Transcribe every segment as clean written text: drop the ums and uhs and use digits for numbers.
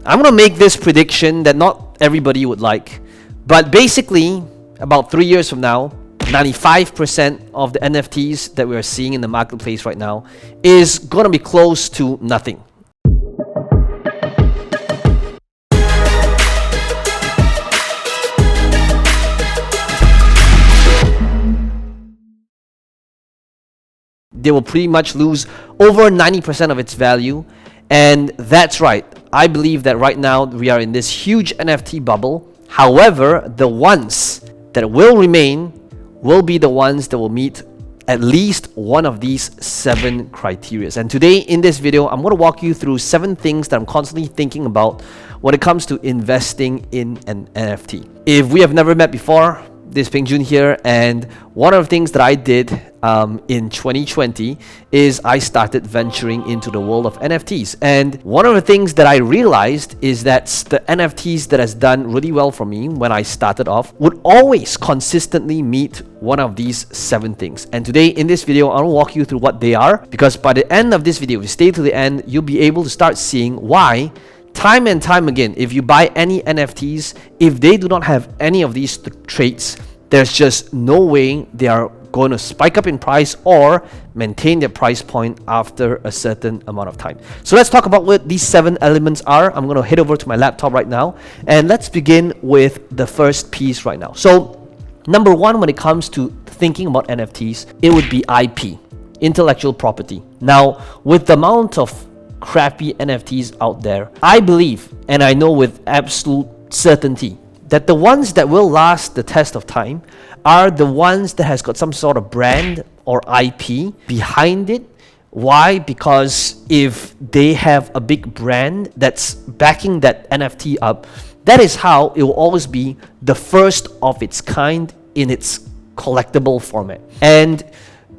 I'm gonna make this prediction that not everybody would like, but basically, about 3 years from now, 95% of the NFTs that we're seeing in the marketplace right now is gonna be close to nothing. They will pretty much lose over 90% of its value. And that's right. I believe that right now we are in this huge NFT bubble. However, the ones that will remain will be the ones that will meet at least one of these 7 criteria. And today in this video, I'm going to walk you through 7 things that I'm constantly thinking about when it comes to investing in an NFT. If we have never met before, this is Peng Joon here, and one of the things that I did in 2020 is I started venturing into the world of NFTs. And one of the things that I realized is that the NFTs that has done really well for me when I started off would always consistently meet one of these 7 things. And today in this video, I'll walk you through what they are, because by the end of this video, if you stay to the end, you'll be able to start seeing why time and time again, if you buy any NFTs, if they do not have any of these traits, there's just no way they are going to spike up in price or maintain their price point after a certain amount of time. So let's talk about what these 7 elements are. I'm going to head over to my laptop right now, and let's begin with the first piece right now. So number 1, when it comes to thinking about NFTs, it would be IP, intellectual property. Now, with the amount of crappy NFTs out there, I believe, and I know with absolute certainty, that the ones that will last the test of time are the ones that has got some sort of brand or IP behind it. Why? Because if they have a big brand that's backing that NFT up, that is how it will always be the first of its kind in its collectible format. And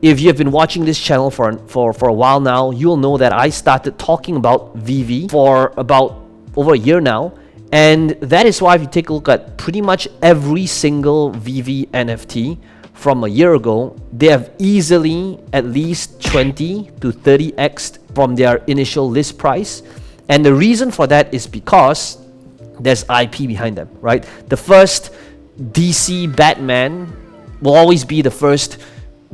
if you have been watching this channel for a while now, you'll know that I started talking about VeVe for about over a year now. And that is why if you take a look at pretty much every single VeVe NFT from a year ago, they have easily at least 20 to 30x from their initial list price. And the reason for that is because there's IP behind them, right? The first DC Batman will always be the first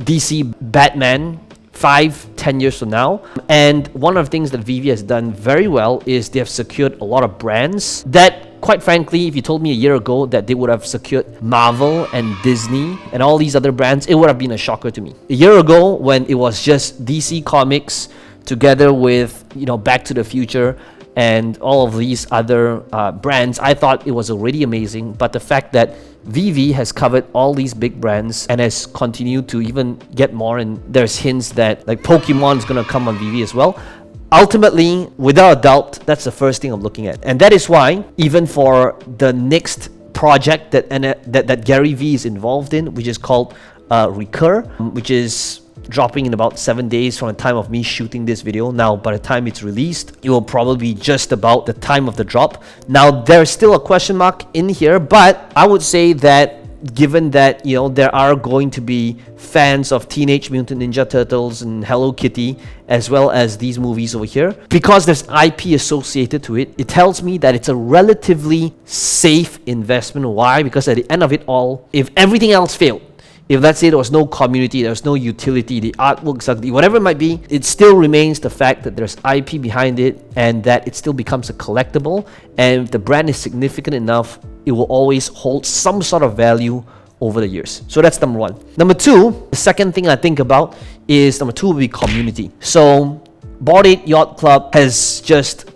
DC Batman 5-10 years from now. And one of the things that VeVe has done very well is they have secured a lot of brands that, quite frankly, if you told me a year ago that they would have secured Marvel and Disney and all these other brands, it would have been a shocker to me. A year ago, when it was just DC Comics together with, Back to the Future and all of these other brands, I thought it was already amazing. But the fact that VeVe has covered all these big brands and has continued to even get more, and there's hints that like Pokemon is going to come on VeVe as well. Ultimately, without a doubt, that's the first thing I'm looking at. And that is why, even for the next project that Gary Vee is involved in, which is called Recur, which is dropping in about 7 days from the time of me shooting this video. Now, by the time it's released, it will probably be just about the time of the drop. Now, there's still a question mark in here, but I would say that given that, there are going to be fans of Teenage Mutant Ninja Turtles and Hello Kitty, as well as these movies over here, because there's IP associated to it, it tells me that it's a relatively safe investment. Why? Because at the end of it all, if everything else failed, if let's say there was no community, there was no utility, the artwork's ugly, whatever it might be, it still remains the fact that there's IP behind it and that it still becomes a collectible. And if the brand is significant enough, it will always hold some sort of value over the years. So that's number 1. Number 2, the second thing I think about is number 2 will be community. So Bored Ape Yacht Club has just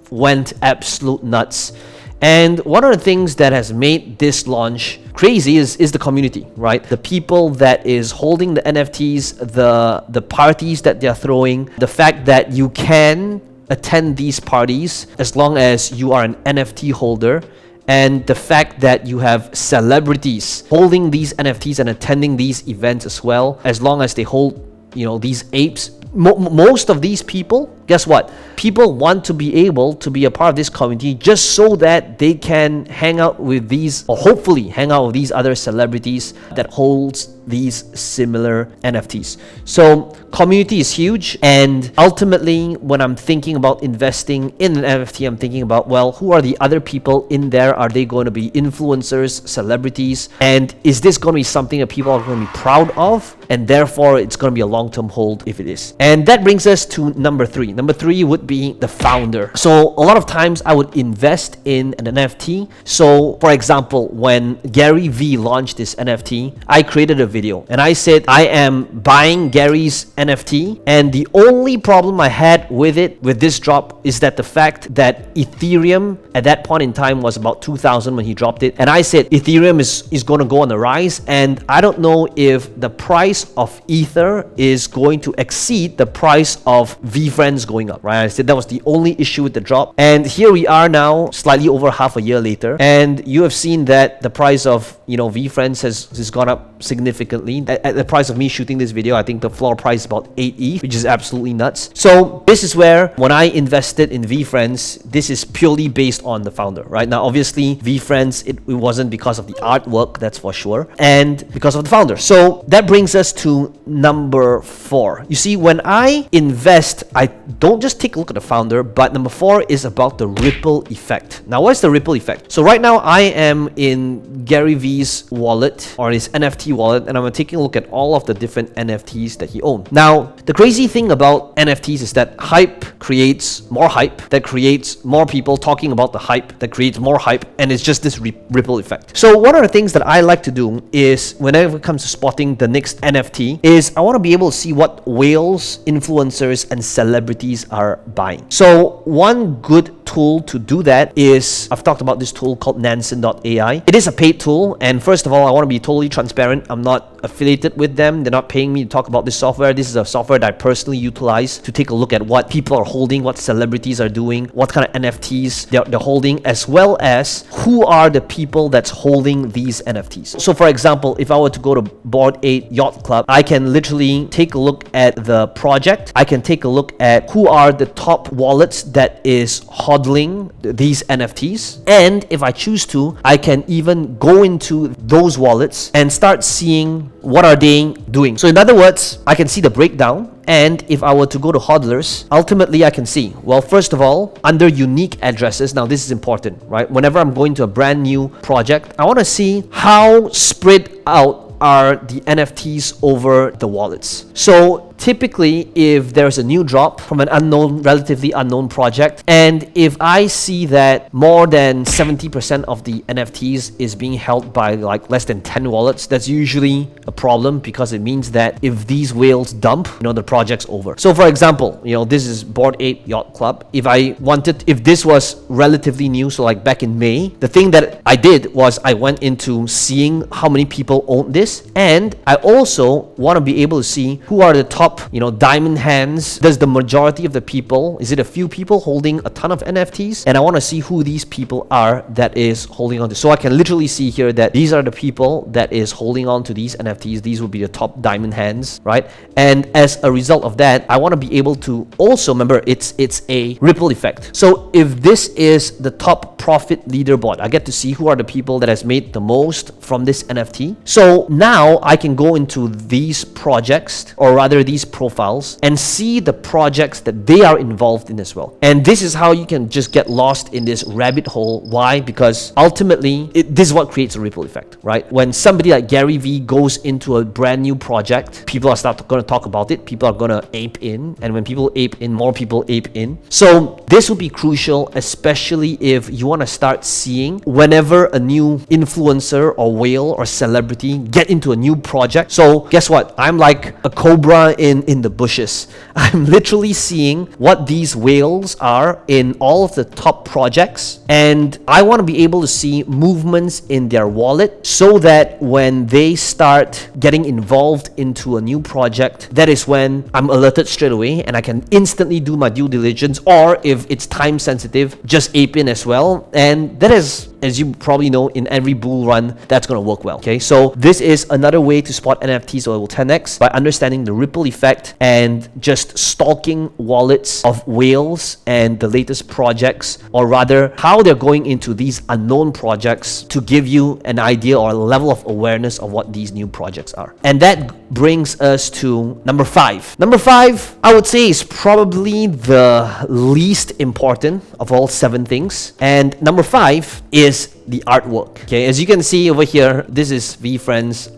went absolute nuts. And one of the things that has made this launch crazy is the community, right? The people that is holding the NFTs, the parties that they're throwing, the fact that you can attend these parties as long as you are an NFT holder, and the fact that you have celebrities holding these NFTs and attending these events as well, as long as they hold, these apes. Most of these people guess what? People want to be able to be a part of this community just so that they can hang out with these, or hopefully hang out with these other celebrities that holds these similar NFTs. So community is huge, and ultimately when I'm thinking about investing in an NFT, I'm thinking about, well, who are the other people in there? Are they going to be influencers, celebrities? And is this going to be something that people are going to be proud of? And therefore it's going to be a long-term hold if it is. And that brings us to number 3. Number 3 would be the founder. So a lot of times I would invest in an NFT. So for example, when Gary V launched this NFT, I created a video and I said I am buying Gary's NFT, and the only problem I had with it, with this drop, is that the fact that Ethereum at that point in time was about 2000 when he dropped it, and I said Ethereum is going to go on the rise, and I don't know if the price of Ether is going to exceed the price of VeVe going up, right? I said that was the only issue with the drop, and here we are now, slightly over half a year later, and you have seen that the price of, you know, VeVe has gone up significantly. At the price of me shooting this video, I think the floor price is about 8 ETH, which is absolutely nuts. So this is where, when I invested in VeVe, this is purely based on the founder, right? Now obviously VeVe, it wasn't because of the artwork, that's for sure, and because of the founder. So that brings us to number 4. You see, when I invest, I don't just take a look at the founder, but number 4 is about the ripple effect. Now what's the ripple effect? So right now I am in Gary V's wallet, or his NFT wallet, and I'm taking a look at all of the different NFTs that he owns. Now the crazy thing about NFTs is that hype creates more hype, that creates more people talking about the hype, that creates more hype, and it's just this ripple effect. So one of the things that I like to do is, whenever it comes to spotting the next NFT, is I want to be able to see what whales, influencers, and celebrities are buying. So one good tool to do that is, I've talked about this tool called Nansen.ai. It is a paid tool, and first of all, I want to be totally transparent. I'm not affiliated with them. They're not paying me to talk about this software. This is a software that I personally utilize to take a look at what people are holding, what celebrities are doing, what kind of NFTs they're holding, as well as who are the people that's holding these NFTs. So for example, if I were to go to Bored Ape Yacht Club, I can literally take a look at the project. I can take a look at who are the top wallets that is hodling these NFTs. And if I choose to, I can even go into those wallets and start seeing what are they doing. So in other words, I can see the breakdown. And if I were to go to hodlers, ultimately I can see, well, first of all, under unique addresses, now this is important, right? Whenever I'm going to a brand new project, I want to see how spread out are the NFTs over the wallets. So typically, if there's a new drop from an unknown, relatively unknown project, and if I see that more than 70% of the NFTs is being held by like less than 10 wallets, that's usually a problem, because it means that if these whales dump, you know, the project's over. So for example, you know, this is Bored Ape Yacht Club. If this was relatively new, so like back in May, the thing that I did was I went into seeing how many people own this, and I also want to be able to see who are the top, you know, diamond hands. Does the majority of the people, is it a few people holding a ton of NFTs? And I want to see who these people are that is holding on to. So I can literally see here that these are the people that is holding on to these NFTs. These will be the top diamond hands, right? And as a result of that, I want to be able to also, remember, it's a ripple effect. So if this is the top profit leaderboard, I get to see who are the people that has made the most from this NFT. So now I can go into these projects, or rather these profiles, and see the projects that they are involved in as well. And this is how you can just get lost in this rabbit hole. Why? Because ultimately, this is what creates a ripple effect, right? When somebody like Gary V goes into a brand new project, people are going to talk about it. People are going to ape in. And when people ape in, more people ape in. So this will be crucial, especially if you want to start seeing whenever a new influencer or whale or celebrity get into a new project. So guess what? I'm like a cobra in the bushes. I'm literally seeing what these whales are in all of the top projects, and I want to be able to see movements in their wallet, so that when they start getting involved into a new project, that is when I'm alerted straight away and I can instantly do my due diligence, or if it's time sensitive, just ape in as well. And that is as you probably know, in every bull run, that's going to work well. Okay, so this is another way to spot NFTs or it will 10x by understanding the ripple effect and just stalking wallets of whales and the latest projects, or rather how they're going into these unknown projects to give you an idea or a level of awareness of what these new projects are. And that brings us to number 5. Number 5, I would say, is probably the least important of all 7 things. And number 5 is the artwork. Okay, as you can see over here, this is VeVe.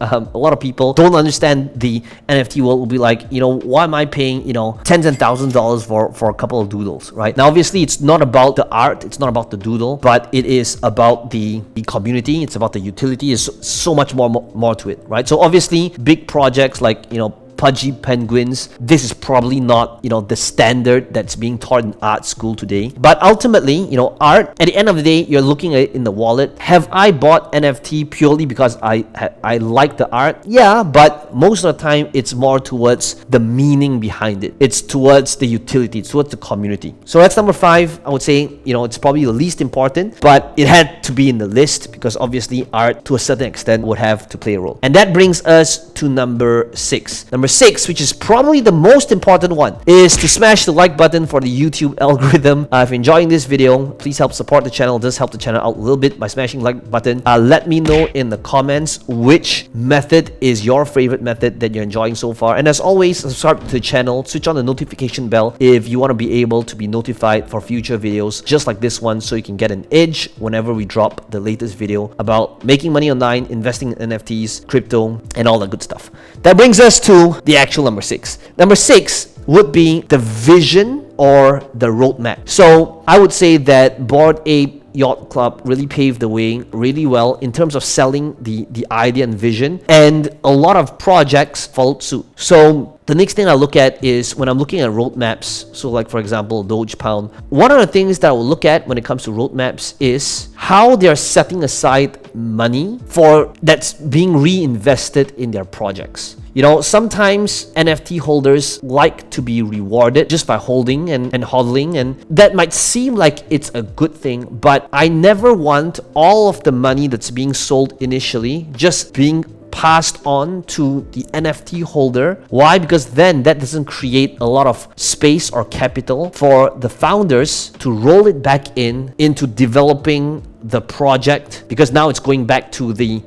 A lot of people don't understand the NFT world. Will be like, why am I paying, tens and thousands of dollars for a couple of doodles, right? Now, obviously, it's not about the art, it's not about the doodle, but it is about the community. It's about the utility. There's so much more to it, right? So obviously, big projects like, pudgy penguins, this is probably not the standard that's being taught in art school today. But ultimately, art, at the end of the day, you're looking at it in the wallet. Have I bought NFT purely because I like the art? Yeah, but most of the time it's more towards the meaning behind it. It's towards the utility, it's towards the community. So that's number 5. I would say it's probably the least important, but it had to be in the list because obviously art to a certain extent would have to play a role. And that brings us to number 6. Number 6, which is probably the most important one, is to smash the like button for the YouTube algorithm. If you're enjoying this video, please help support the channel. It does help the channel out a little bit by smashing the like button. Let me know in the comments which method is your favorite method that you're enjoying so far. And as always, subscribe to the channel, switch on the notification bell if you want to be able to be notified for future videos just like this one, so you can get an edge whenever we drop the latest video about making money online, investing in NFTs, crypto, and all that good stuff. That brings us to the actual number 6. Number 6 would be the vision or the roadmap. So I would say that Bored Ape Yacht Club really paved the way really well in terms of selling the idea and vision, and a lot of projects followed suit. So the next thing I look at is when I'm looking at roadmaps, so like for example Doge Pound, one of the things that I will look at when it comes to roadmaps is how they're setting aside money for that's being reinvested in their projects. Sometimes NFT holders like to be rewarded just by holding and hodling, and that might seem like it's a good thing, but I never want all of the money that's being sold initially just being passed on to the NFT holder. Why? Because then that doesn't create a lot of space or capital for the founders to roll it back into developing the project, because now it's going back to the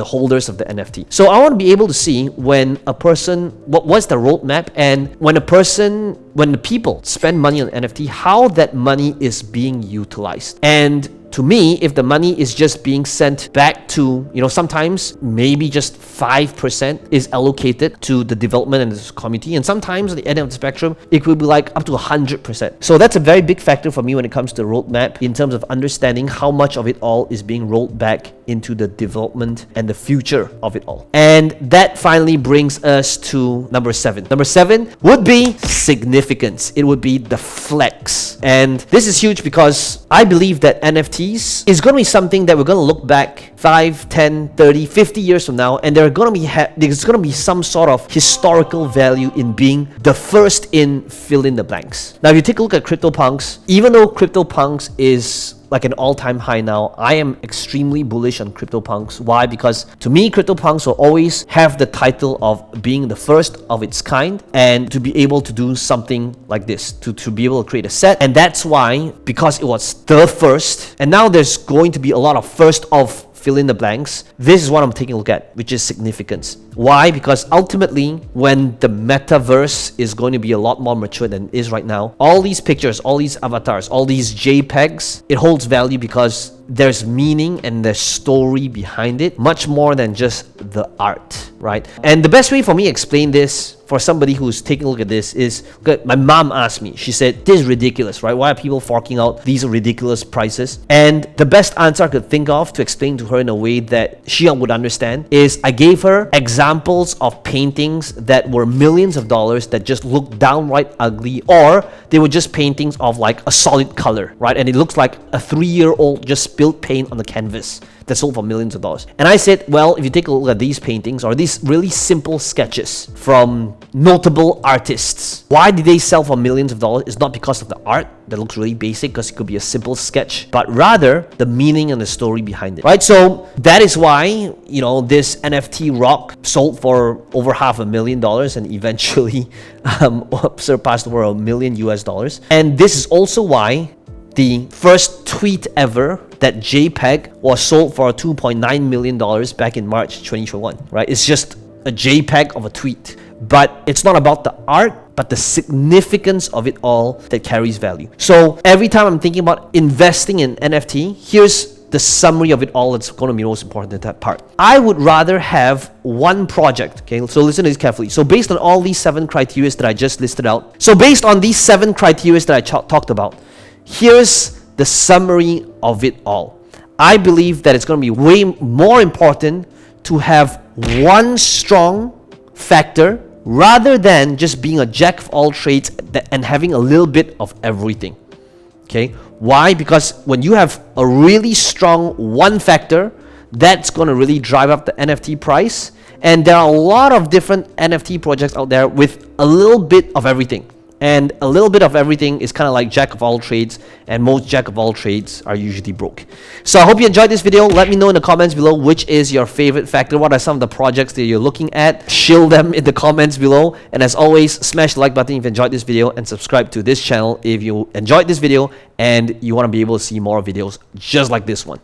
holders of the NFT. So I want to be able to see when a person, what's the roadmap, and when the people spend money on NFT, how that money is being utilized. And to me, if the money is just being sent back to, sometimes maybe just 5% is allocated to the development and the community, and sometimes at the end of the spectrum, it could be like up to 100%. So that's a very big factor for me when it comes to the roadmap in terms of understanding how much of it all is being rolled back into the development and the future of it all. And that finally brings us to number 7. Number 7 would be significance. It would be the flex. And this is huge because I believe that NFTs is going to be something that we're going to look back 5, 10, 30, 50 years from now, and there's going to be some sort of historical value in being the first in fill in the blanks. Now, if you take a look at CryptoPunks, even though CryptoPunks is like an all-time high now, I am extremely bullish on CryptoPunks. Why? Because to me, CryptoPunks will always have the title of being the first of its kind, and to be able to do something like this, to be able to create a set. And that's why, because it was the first, and now there's going to be a lot of first of fill in the blanks, this is what I'm taking a look at, which is significance. Why? Because ultimately, when the metaverse is going to be a lot more mature than it is right now, all these pictures, all these avatars, all these JPEGs, it holds value because there's meaning and there's story behind it, much more than just the art, right? And the best way for me to explain this for somebody who's taking a look at this is, my mom asked me, she said, this is ridiculous, right? Why are people forking out these ridiculous prices? And the best answer I could think of to explain to her in a way that she would understand is I gave her examples of paintings that were millions of dollars that just looked downright ugly, or they were just paintings of like a solid color, right? And it looks like a 3-year-old just spilled paint on the canvas. that sold for millions of dollars. And I said, well, if you take a look at these paintings or these really simple sketches from notable artists, why did they sell for millions of dollars? It's not because of the art that looks really basic, because it could be a simple sketch, but rather the meaning and the story behind it, right? So that is why, you know, this NFT rock sold for over $500,000 and eventually surpassed over $1 million US. And this is also why the first tweet ever, that JPEG, was sold for $2.9 million back in March 2021, right? It's just a JPEG of a tweet. But it's not about the art, but the significance of it all that carries value. So every time I'm thinking about investing in NFT, here's the summary of it all that's going to be most important in that part. I would rather have one project, okay? So listen to this carefully. So based on all these 7 criteria that I just listed out, so based on these 7 criteria that I talked about, here's the summary of it all. I believe that it's going to be way more important to have one strong factor rather than just being a jack of all trades and having a little bit of everything. Okay, why? Because when you have a really strong one factor, that's going to really drive up the NFT price. And there are a lot of different NFT projects out there with a little bit of everything. And a little bit of everything is kind of like jack of all trades, and most jack of all trades are usually broke. So I hope you enjoyed this video. Let me know in the comments below which is your favorite factor. What are some of the projects that you're looking at? Shill them in the comments below. And as always, smash the like button if you enjoyed this video, and subscribe to this channel if you enjoyed this video and you want to be able to see more videos just like this one.